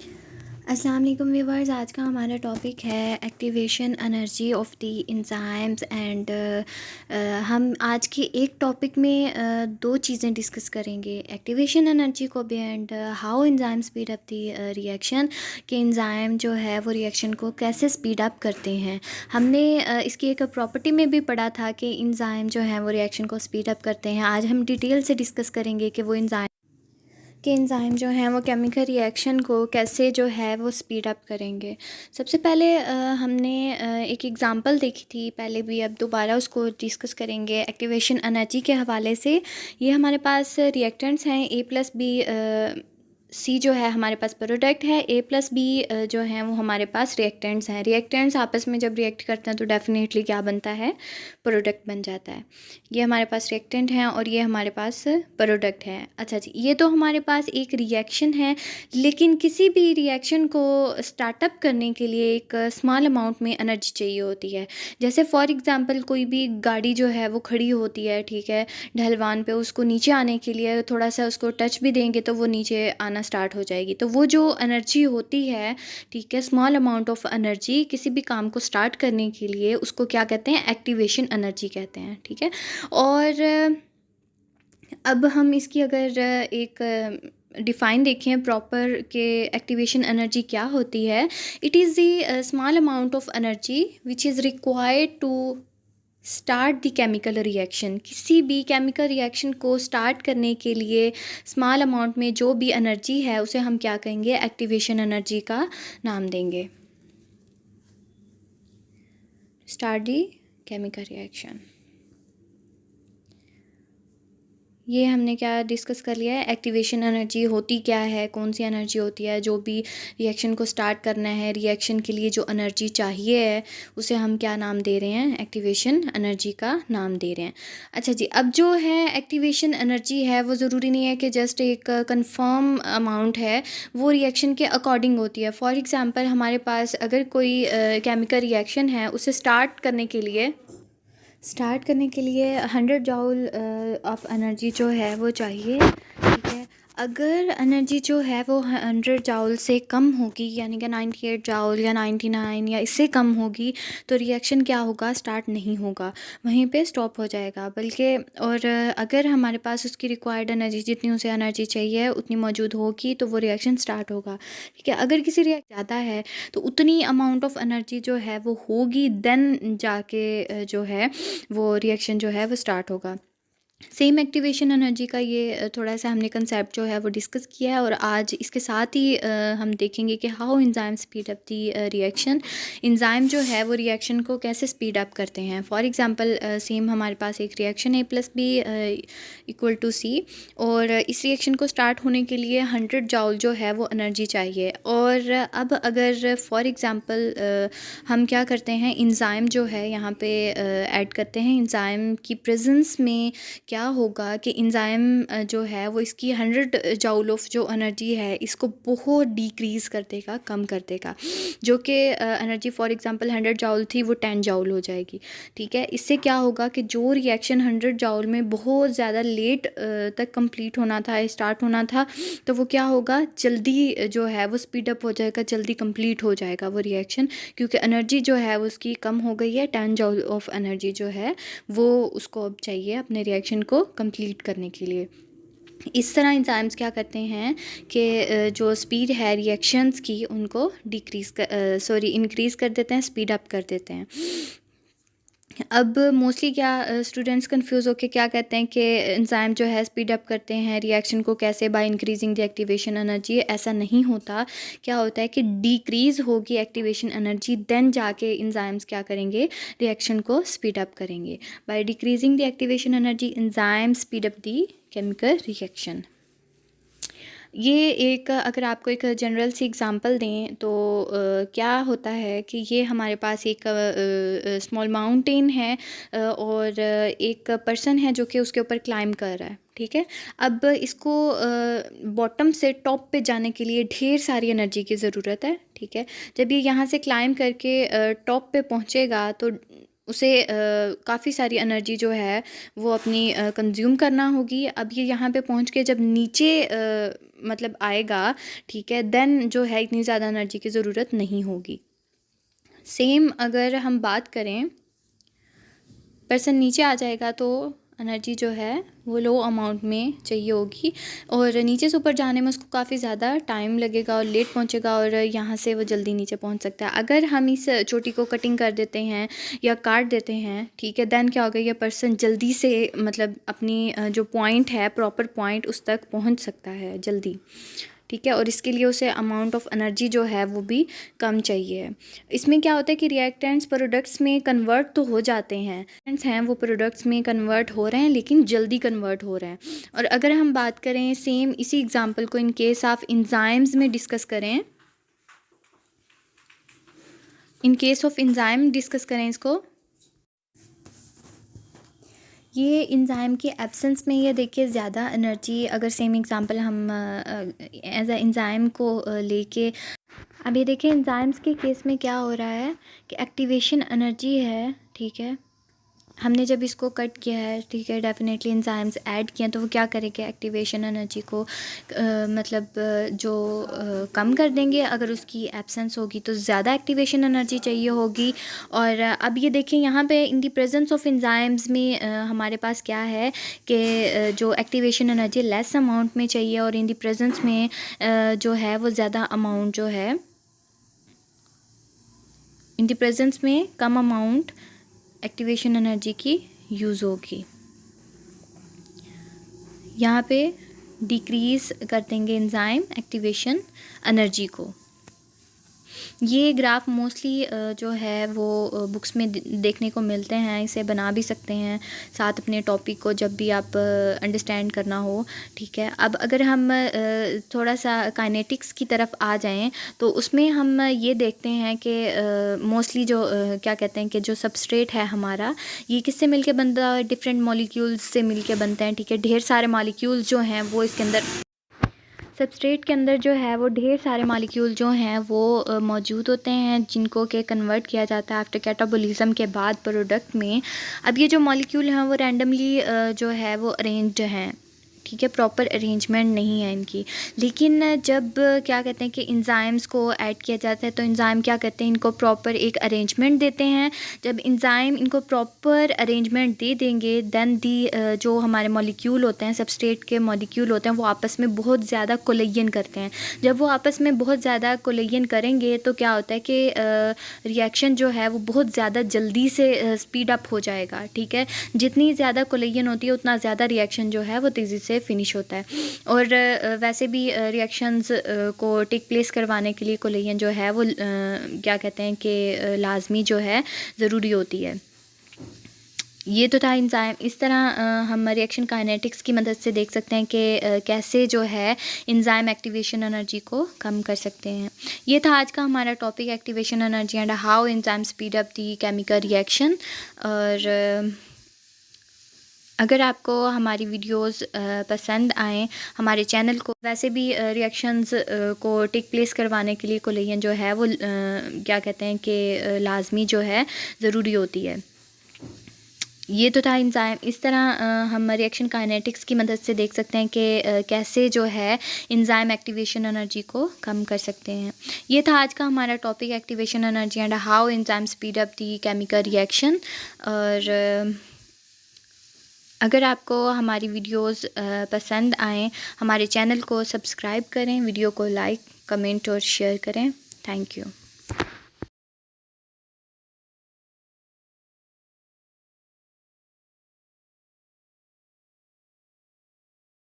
अस्सलाम वालेकुम व्यूवर्स। आज का हमारा टॉपिक है activation energy of the enzymes and हम आज के एक टॉपिक में दो चीज़ें डिस्कस करेंगे, एक्टिवेशन एनर्जी को भी and how enzyme speed up the reaction, कि एंजाइम जो है वो रिएक्शन को कैसे स्पीड अप करते हैं। हमने इसकी एक प्रॉपर्टी में भी पढ़ा था कि एंजाइम जो है वो रिएक्शन को स्पीड अप करते हैं। आज हम डिटेल से डिस्कस करेंगे कि वो एंजाइम जो हैं वो केमिकल रिएक्शन को कैसे जो है वो स्पीड अप करेंगे। सबसे पहले हमने एक एग्ज़ाम्पल देखी थी पहले भी, अब दोबारा उसको डिस्कस करेंगे एक्टिवेशन एनर्जी के हवाले से। ये हमारे पास रिएक्टेंट्स हैं A+B, सी जो है हमारे पास प्रोडक्ट है, A+B जो हैं वो हमारे पास रिएक्टेंट्स हैं। रिएक्टेंट्स आपस में जब रिएक्ट करते हैं तो डेफिनेटली क्या बनता है, प्रोडक्ट बन जाता है। ये हमारे पास रिएक्टेंट हैं और ये हमारे पास प्रोडक्ट है। अच्छा जी, ये तो हमारे पास एक रिएक्शन है, लेकिन किसी भी रिएक्शन को स्टार्टअप करने के लिए एक स्मॉल अमाउंट में एनर्जी चाहिए होती है। जैसे फॉर एग्ज़ाम्पल कोई भी गाड़ी जो है वो खड़ी होती है, ठीक है, ढलवान पे, उसको नीचे आने के लिए थोड़ा सा उसको टच भी देंगे तो वो नीचे आना स्टार्ट हो जाएगी। तो वो जो एनर्जी होती है, ठीक है, स्मॉल अमाउंट ऑफ एनर्जी किसी भी काम को स्टार्ट करने के लिए, उसको क्या कहते हैं, एक्टिवेशन एनर्जी कहते हैं। ठीक है, और अब हम इसकी अगर एक डिफ़ाइन देखें प्रॉपर के एक्टिवेशन एनर्जी क्या होती है, it is the small amount of energy which is required to start the chemical reaction. किसी भी केमिकल रिएक्शन को स्टार्ट करने के लिए स्मॉल अमाउंट में जो भी एनर्जी है उसे हम क्या कहेंगे, एक्टिवेशन एनर्जी का नाम देंगे। स्टार्ट द केमिकल रिएक्शन, ये हमने क्या डिस्कस कर लिया है, एक्टिवेशन एनर्जी होती क्या है, कौन सी एनर्जी होती है। जो भी रिएक्शन को स्टार्ट करना है, रिएक्शन के लिए जो एनर्जी चाहिए है उसे हम क्या नाम दे रहे हैं, एक्टिवेशन एनर्जी का नाम दे रहे हैं। अच्छा जी, अब जो है एक्टिवेशन एनर्जी है वो ज़रूरी नहीं है कि जस्ट एक कंफर्म अमाउंट है, वो रिएक्शन के अकॉर्डिंग होती है। फॉर एग्ज़ाम्पल हमारे पास अगर कोई केमिकल रिएक्शन है, उसे स्टार्ट करने के लिए 100 जॉल ऑफ एनर्जी जो है वो चाहिए। ठीक है, अगर एनर्जी जो है वो 100 जॉल से कम होगी, यानी कि 98 जॉल या 99 या इससे कम होगी, तो रिएक्शन क्या होगा, स्टार्ट नहीं होगा, वहीं पे स्टॉप हो जाएगा। बल्कि और अगर हमारे पास उसकी रिक्वायर्ड एनर्जी, जितनी उसे एनर्जी चाहिए उतनी मौजूद होगी, तो वो रिएक्शन स्टार्ट होगा। ठीक है, अगर किसी रिएक्शन ज़्यादा है तो उतनी अमाउंट ऑफ एनर्जी जो है वो होगी, देन जाके जो है वो रिएक्शन जो है वो स्टार्ट होगा। सेम एक्टिवेशन एनर्जी का ये थोड़ा सा हमने कंसेप्ट जो है वो डिस्कस किया है, और आज इसके साथ ही हम देखेंगे कि how enzyme speed up the reaction. Enzyme जो है वो रिएक्शन को कैसे स्पीड अप करते हैं। फॉर एग्जांपल सेम हमारे पास एक reaction A+B equal to C, और इस रिएक्शन को स्टार्ट होने के लिए 100 जॉल जो है वो एनर्जी चाहिए। और अब अगर फॉर एग्ज़ाम्पल हम क्या करते हैं, एंजाइम जो है यहाँ पे ऐड करते हैं, एंजाइम की प्रेजेंस में क्या होगा कि एंजाइम जो है वो इसकी 100 जॉल ऑफ जो एनर्जी है इसको बहुत डिक्रीज़ कर देगा, कम कर देगा। जो कि एनर्जी फॉर एग्जांपल 100 जॉल थी वो 10 जॉल हो जाएगी। ठीक है, इससे क्या होगा कि जो रिएक्शन 100 जॉल में बहुत ज़्यादा लेट तक कंप्लीट होना था, स्टार्ट होना था, तो वो क्या होगा, जल्दी जो है वो स्पीड अप हो जाएगा, जल्दी कंप्लीट हो जाएगा वो रिएक्शन, क्योंकि एनर्जी जो है वो उसकी कम हो गई है। 10 जॉल ऑफ एनर्जी जो है वो उसको अब चाहिए अपने रिएक्शन को कंप्लीट करने के लिए। इस तरह एंजाइम्स क्या करते हैं कि जो स्पीड है रिएक्शंस की उनको इंक्रीज़ कर देते हैं, स्पीड अप कर देते हैं। अब मोस्टली क्या स्टूडेंट्स कंफ्यूज होकर क्या कहते हैं कि एंजाइम जो है स्पीड अप करते हैं रिएक्शन को कैसे, by increasing the activation energy. ऐसा नहीं होता। क्या होता है कि डिक्रीज़ होगी एक्टिवेशन एनर्जी, देन जाके एंजाइम्स क्या करेंगे, रिएक्शन को स्पीड अप करेंगे। By decreasing the activation energy enzyme speed up the chemical reaction. ये एक अगर आपको एक जनरल सी एग्ज़ाम्पल दें तो क्या होता है कि ये हमारे पास एक स्मॉल माउंटेन है, और एक पर्सन है जो कि उसके ऊपर क्लाइंब कर रहा है। ठीक है, अब इसको बॉटम से टॉप पे जाने के लिए ढेर सारी एनर्जी की ज़रूरत है। ठीक है, जब ये यहाँ से क्लाइंब करके टॉप पे पहुँचेगा तो उसे काफ़ी सारी एनर्जी जो है वो अपनी कंज्यूम करना होगी। अब ये यहाँ पे पहुँच के जब नीचे मतलब आएगा, ठीक है, देन जो है इतनी ज़्यादा एनर्जी की ज़रूरत नहीं होगी। सेम अगर हम बात करें, पर्सन नीचे आ जाएगा तो एनर्जी जो है वो लो अमाउंट में चाहिए होगी, और नीचे से ऊपर जाने में उसको काफ़ी ज़्यादा टाइम लगेगा और लेट पहुंचेगा, और यहाँ से वो जल्दी नीचे पहुंच सकता है। अगर हम इस चोटी को कटिंग कर देते हैं या काट देते हैं, ठीक है, देन क्या होगा, ये पर्सन जल्दी से मतलब अपनी जो पॉइंट है, प्रॉपर पॉइंट, उस तक पहुँच सकता है जल्दी, ठीक है। और इसके लिए उसे अमाउंट ऑफ एनर्जी जो है वो भी कम चाहिए। इसमें क्या होता है कि रिएक्टेंट्स प्रोडक्ट्स में कन्वर्ट तो हो जाते हैं वो प्रोडक्ट्स में कन्वर्ट हो रहे हैं, लेकिन जल्दी कन्वर्ट हो रहे हैं। और अगर हम बात करें सेम इसी एग्जांपल को इन केस ऑफ एंजाइम्स में डिस्कस करें, in case of enzyme discuss करें इसको, ये एंजाइम के एब्सेंस में ये देखिए ज़्यादा एनर्जी, अगर सेम एग्जांपल हम एज अ एंजाइम को लेके, अब ये देखिए एंजाइम्स के केस में क्या हो रहा है कि एक्टिवेशन एनर्जी है, ठीक है, हमने जब इसको कट किया है, ठीक है, डेफिनेटली एंजाइम्स ऐड किए हैं, तो वो क्या करेंगे, एक्टिवेशन एनर्जी को मतलब जो कम कर देंगे। अगर उसकी एब्सेंस होगी तो ज़्यादा एक्टिवेशन एनर्जी चाहिए होगी। और अब ये देखिए यहाँ पे in the presence of enzymes में हमारे पास क्या है कि जो एक्टिवेशन एनर्जी लेस अमाउंट में चाहिए, और इन द प्रेजेंस में जो है वो ज़्यादा अमाउंट जो है, इन द प्रेजेंस में कम अमाउंट एक्टिवेशन एनर्जी की यूज़ होगी। यहाँ पे डिक्रीज़ कर देंगे एंजाइम एक्टिवेशन एनर्जी को। ये ग्राफ मोस्टली जो है वो बुक्स में देखने को मिलते हैं, इसे बना भी सकते हैं साथ अपने टॉपिक को जब भी आप अंडरस्टैंड करना हो, ठीक है। अब अगर हम थोड़ा सा काइनेटिक्स की तरफ आ जाएं तो उसमें हम ये देखते हैं कि मोस्टली जो क्या कहते हैं कि जो सबस्ट्रेट है हमारा, ये किससे मिलके बनता है, डिफरेंट मॉलिक्यूल्स से मिलके बनते हैं, ठीक है। ढेर सारे मॉलिक्यूल्स जो हैं वो इसके अंदर, सबस्ट्रेट के अंदर जो है वो ढेर सारे मॉलिक्यूल जो हैं वो मौजूद होते हैं, जिनको के कन्वर्ट किया जाता है आफ्टर कैटाबोलिज्म के बाद प्रोडक्ट में। अब ये जो मॉलिक्यूल हैं वो रैंडमली जो है वो अरेंज्ड हैं, ठीक है, प्रॉपर अरेंजमेंट नहीं है इनकी। लेकिन जब क्या कहते हैं कि एंजाइम्स को ऐड किया जाता है तो एंजाइम क्या करते हैं, इनको प्रॉपर एक अरेंजमेंट देते हैं। जब एंजाइम इनको प्रॉपर अरेंजमेंट दे देंगे, देन दी जो हमारे मॉलिक्यूल होते हैं, सबस्ट्रेट के मॉलिक्यूल होते हैं, वो आपस में बहुत ज़्यादा कोलिजन करते हैं। जब वो आपस में बहुत ज़्यादा कोलिजन करेंगे तो क्या होता है कि रिएक्शन जो है वो बहुत ज़्यादा जल्दी से स्पीड अप हो जाएगा, ठीक है। जितनी ज़्यादा कोलिजन होती है उतना ज़्यादा रिएक्शन जो है वो तेज़ी से फिनिश होता है। और वैसे भी रिएक्शंस को टेक प्लेस करवाने के लिए कोलिजन जो है वो क्या कहते हैं कि लाजमी जो है ज़रूरी होती है। ये तो था एंजाइम। इस तरह हम रिएक्शन काइनेटिक्स की मदद से देख सकते हैं कि कैसे जो है एंजाइम एक्टिवेशन एनर्जी को कम कर सकते हैं। ये था आज का हमारा topic, activation energy and how enzyme speed up the chemical reaction. और अगर आपको हमारी वीडियोस पसंद आएँ, हमारे चैनल को, वैसे भी रिएक्शंस को टेक प्लेस करवाने के लिए कोलिजन जो है वो क्या कहते हैं कि लाजमी जो है ज़रूरी होती है। ये तो था एंजाइम। इस तरह हम रिएक्शन काइनेटिक्स की मदद से देख सकते हैं कि कैसे जो है एंजाइम एक्टिवेशन एनर्जी को कम कर सकते हैं। ये था आज का हमारा topic, activation energy and how enzyme speed up the chemical reaction. और अगर आपको हमारी वीडियोस पसंद आएँ, हमारे चैनल को सब्सक्राइब करें, वीडियो को लाइक, कमेंट और शेयर करें। Thank you.